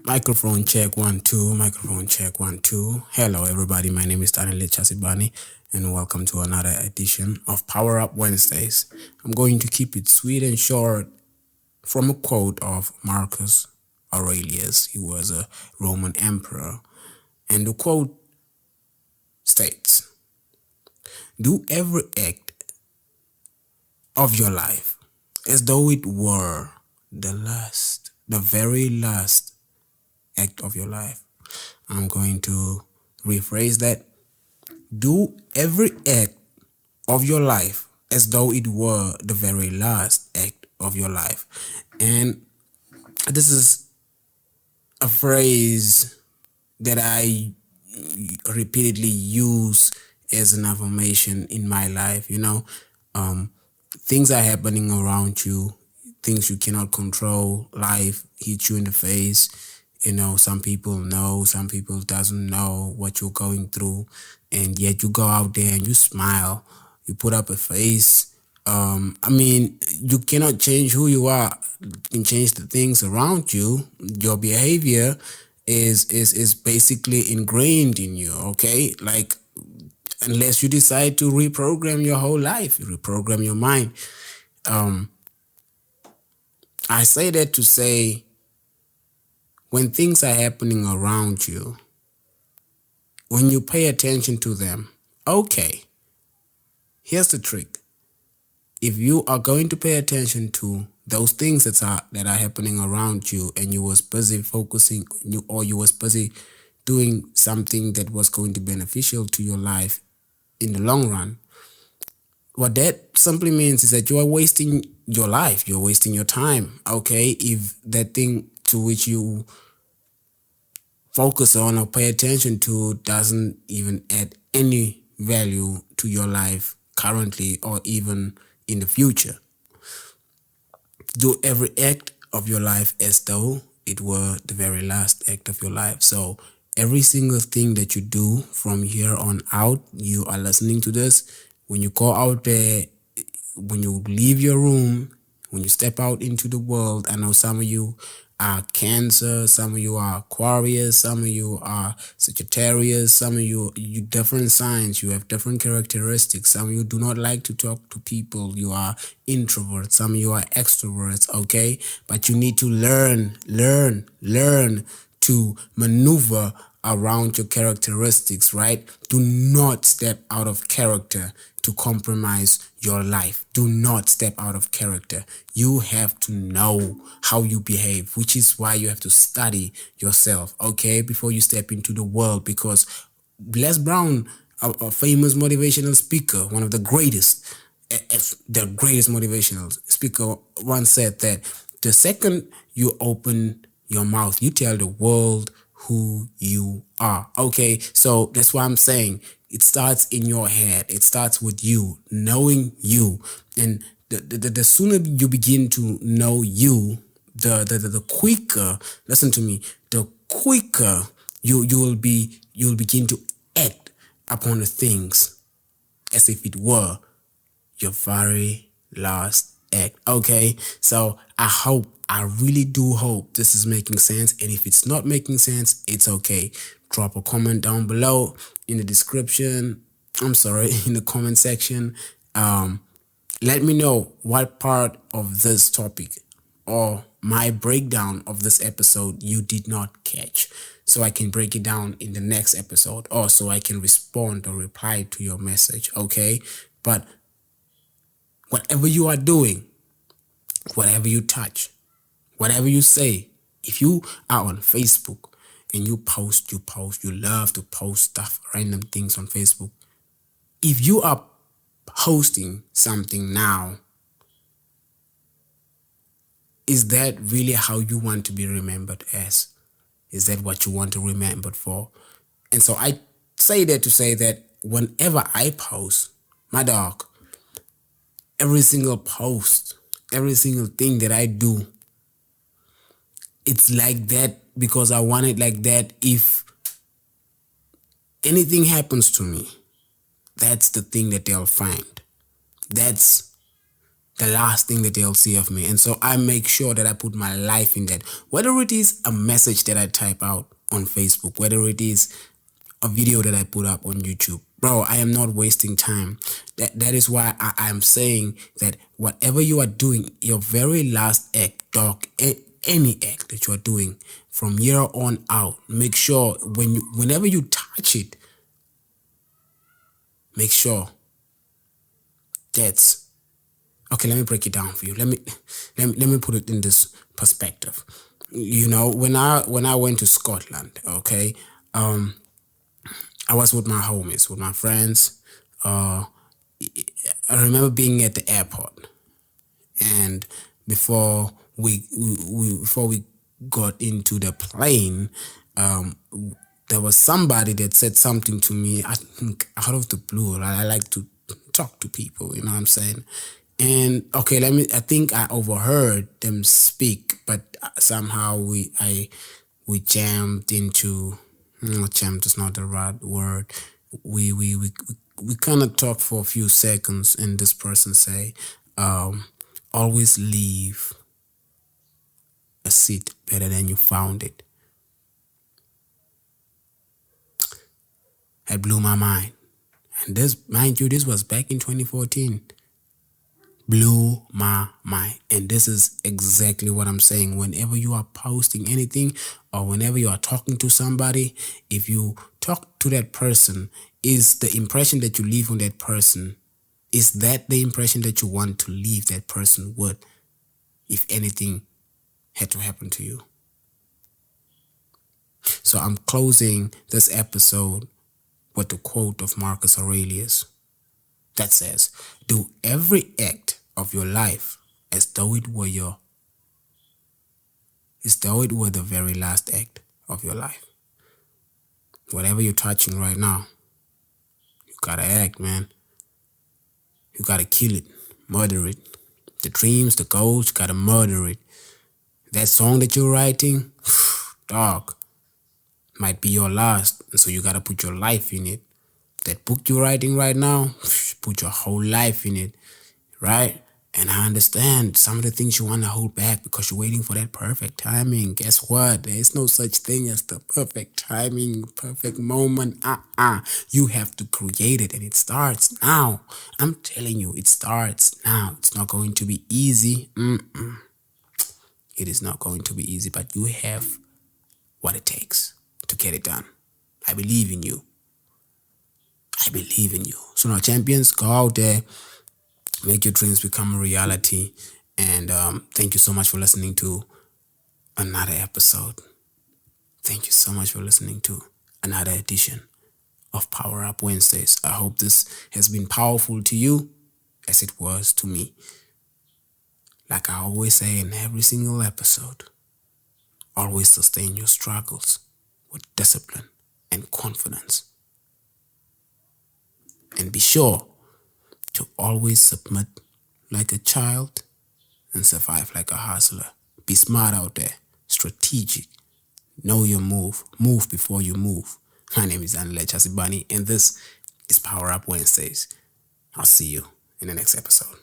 Microphone check 1 2. Microphone check 1 2. Hello, everybody. My name is Danile Tshazibane, and welcome to another edition of Power Up Wednesdays. I'm going to keep it sweet and short from a quote of Marcus Aurelius. He was a Roman emperor, and the quote states, "Do every act of your life as though it were the very last act of your life." I'm going to rephrase that. Do every act of your life as though it were the very last act of your life. And this is a phrase that I repeatedly use as an affirmation in my life. Things are happening around you, things you cannot control. Life hits you in the face. Some people know, some people doesn't know what you're going through, and yet you go out there and you smile, you put up a face. You cannot change who you are. You can change the things around you. Your behavior is basically ingrained in you, okay? Like, unless you decide to reprogram your whole life, you reprogram your mind. I say that to say, when things are happening around you, when you pay attention to them, okay, here's the trick. If you are going to pay attention to those things that are happening around you, and you was busy focusing, you was busy doing something that was going to be beneficial to your life in the long run, what that simply means is that you are wasting your life, you're wasting your time, okay? If that thing to which you focus on or pay attention to doesn't even add any value to your life currently or even in the future. Do every act of your life as though it were the very last act of your life. So every single thing that you do from here on out, you are listening to this. When you go out there, when you leave your room, when you step out into the world, I know some of you are Cancer, some of you are Aquarius, some of you are Sagittarius, some of you different signs, you have different characteristics. Some of you do not like to talk to people, you are introverts, some of you are extroverts, okay? But you need to learn to maneuver around your characteristics, right? Do not step out of character to compromise your life. Do not step out of character. You have to know how you behave, which is why you have to study yourself, okay, before you step into the world. Because Les Brown, a famous motivational speaker, one of the greatest motivational speaker, once said that the second you open your mouth, you tell the world who you are. Okay, so that's why I'm saying it starts in your head. It starts with you, knowing you. And the sooner you begin to know you, the quicker, listen to me, the quicker you'll begin to act upon the things as if it were your very last act. Okay, so I really do hope this is making sense, and if it's not making sense, it's okay. Drop a comment down below in the description. In the comment section. Let me know what part of this topic or my breakdown of this episode you did not catch, so I can break it down in the next episode, or so I can respond or reply to your message, okay? But whatever you are doing, whatever you touch, whatever you say, if you are on Facebook and you post, you love to post stuff, random things on Facebook. If you are posting something now, is that really how you want to be remembered as? Is that what you want to be remembered for? And so I say that to say that whenever I post, my dog, every single post, every single thing that I do, it's like that because I want it like that. If anything happens to me, that's the thing that they'll find. That's the last thing that they'll see of me. And so I make sure that I put my life in that. Whether it is a message that I type out on Facebook, whether it is a video that I put up on YouTube, bro, I am not wasting time. That is why I'm saying that whatever you are doing, your very last act, dog, any act that you are doing from here on out, make sure whenever you touch it, make sure that's okay. Let me break it down for you. Let me put it in this perspective. You know, when I went to Scotland, okay, I was with my homies, with my friends. I remember being at the airport, and before we got into the plane, there was somebody that said something to me. I think out of the blue. I like to talk to people, you know what I'm saying? And okay, I think I overheard them speak, but somehow we jammed into, jammed is not the right word. We kind of talked for a few seconds, and this person say, always leave a seat better than you found it. It blew my mind. And this, mind you, this was back in 2014. Blew my mind. And this is exactly what I'm saying. Whenever you are posting anything or whenever you are talking to somebody, if you talk to that person, is the impression that you leave on that person, is that the impression that you want to leave that person with if anything had to happen to you? So I'm closing this episode with the quote of Marcus Aurelius that says, do every act of your life as though it were the very last act of your life. Whatever you're touching right now, you gotta act, man. You gotta kill it, murder it. The dreams, the goals, you gotta murder it. That song that you're writing, dog, might be your last, and so you gotta put your life in it. That book you're writing right now, put your whole life in it, right? And I understand some of the things you want to hold back because you're waiting for that perfect timing. Guess what? There is no such thing as the perfect timing, perfect moment. You have to create it, and it starts now. I'm telling you, it starts now. It's not going to be easy. It is not going to be easy, but you have what it takes to get it done. I believe in you. I believe in you. So now, champions, go out there, make your dreams become a reality. And thank you so much for listening to another episode. Thank you so much for listening to another edition of Power Up Wednesdays. I hope this has been powerful to you as it was to me. Like I always say in every single episode, always sustain your struggles with discipline and confidence. And be sure to always submit like a child and survive like a hustler. Be smart out there, strategic, know your move before you move. My name is Danile Tshazibane, and this is Power Up Wednesdays. I'll see you in the next episode.